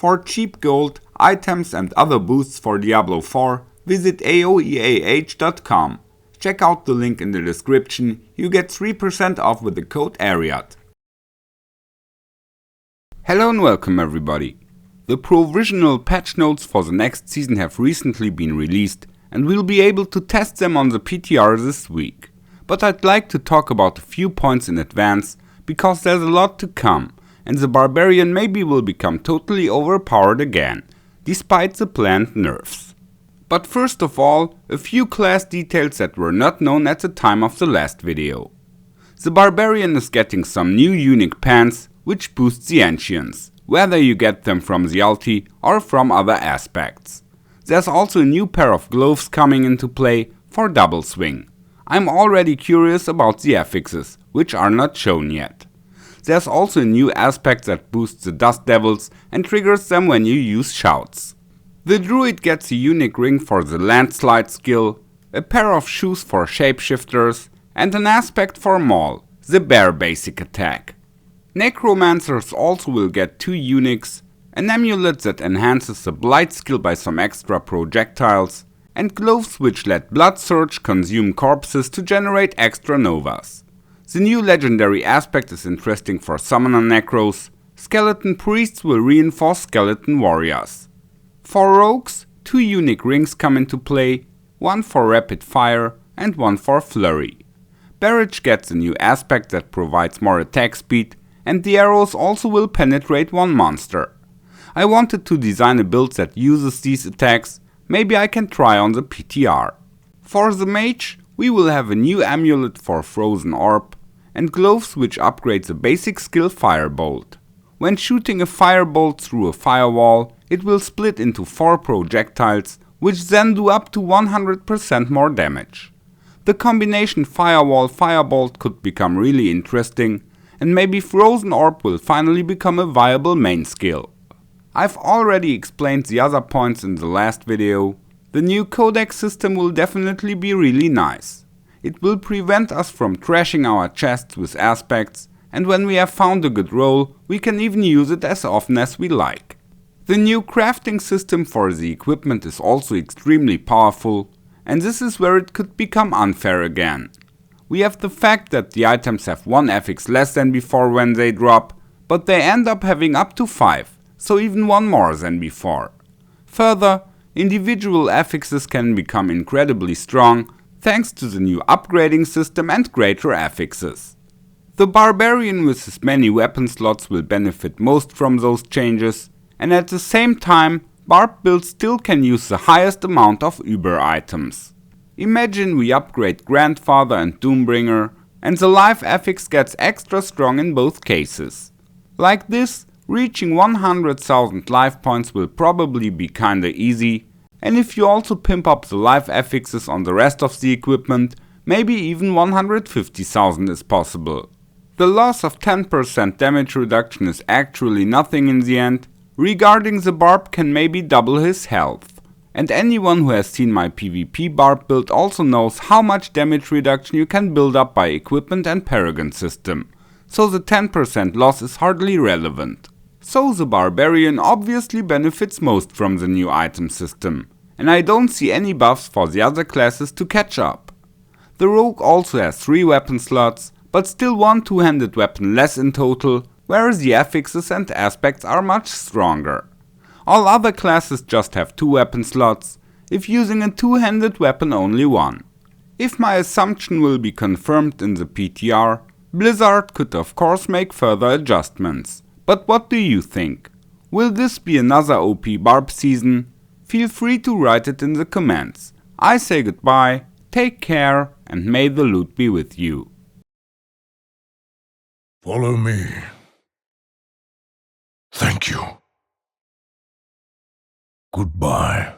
For cheap gold, items and other boosts for Diablo 4, visit aoeah.com. Check out the link in the description, you get 3% off with the code ARIAT. Hello and welcome everybody. The provisional patch notes for the next season have recently been released and we'll be able to test them on the PTR this week. But I'd like to talk about a few points in advance because there's a lot to come and the Barbarian maybe will become totally overpowered again, despite the planned nerfs. But first of all, a few class details that were not known at the time of the last video. The Barbarian is getting some new unique pants, which boosts the ancients, whether you get them from the ulti or from other aspects. There's also a new pair of gloves coming into play for double swing. I'm already curious about the affixes, which are not shown yet. There's also a new aspect that boosts the dust devils and triggers them when you use shouts. The druid gets a unique ring for the landslide skill, a pair of shoes for shapeshifters, and an aspect for Maul, the bear basic attack. Necromancers also will get 2 uniques, an amulet that enhances the blight skill by some extra projectiles, and gloves which let Blood Surge consume corpses to generate extra novas. The new legendary aspect is interesting for summoner necros. Skeleton priests will reinforce skeleton warriors. For rogues, 2 unique rings come into play, one for rapid fire and one for flurry. Barrage gets a new aspect that provides more attack speed, and the arrows also will penetrate one monster. I wanted to design a build that uses these attacks, maybe I can try on the PTR. For the mage, we will have a new amulet for Frozen Orb, and gloves which upgrade the basic skill Firebolt. When shooting a firebolt through a firewall, it will split into 4 projectiles, which then do up to 100% more damage. The combination Firewall-Firebolt could become really interesting, and maybe Frozen Orb will finally become a viable main skill. I've already explained the other points in the last video. The new codex system will definitely be really nice. It will prevent us from trashing our chests with aspects, and when we have found a good role, we can even use it as often as we like. The new crafting system for the equipment is also extremely powerful, and this is where it could become unfair again. We have the fact that the items have 1 affix less than before when they drop, but they end up having up to 5, so even 1 more than before. Further, individual affixes can become incredibly strong, thanks to the new upgrading system and greater affixes. The Barbarian with his many weapon slots will benefit most from those changes, and at the same time, Barb builds still can use the highest amount of Uber items. Imagine we upgrade Grandfather and Doombringer, and the life affix gets extra strong in both cases. Like this, reaching 100,000 life points will probably be kinda easy, and if you also pimp up the life affixes on the rest of the equipment, maybe even 150,000 is possible. The loss of 10% damage reduction is actually nothing in the end. Regarding the Barb can maybe double his health. And anyone who has seen my PvP Barb build also knows how much damage reduction you can build up by equipment and Paragon system. So the 10% loss is hardly relevant. So the Barbarian obviously benefits most from the new item system, and I don't see any buffs for the other classes to catch up. The Rogue also has 3 weapon slots, but still 1 two-handed weapon less in total, whereas the affixes and aspects are much stronger. All other classes just have 2 weapon slots, if using a two-handed weapon only 1. If my assumption will be confirmed in the PTR, Blizzard could of course make further adjustments. But what do you think? Will this be another OP Barb season? Feel free to write it in the comments. I say goodbye, take care, and may the loot be with you. Follow me. Thank you. Goodbye.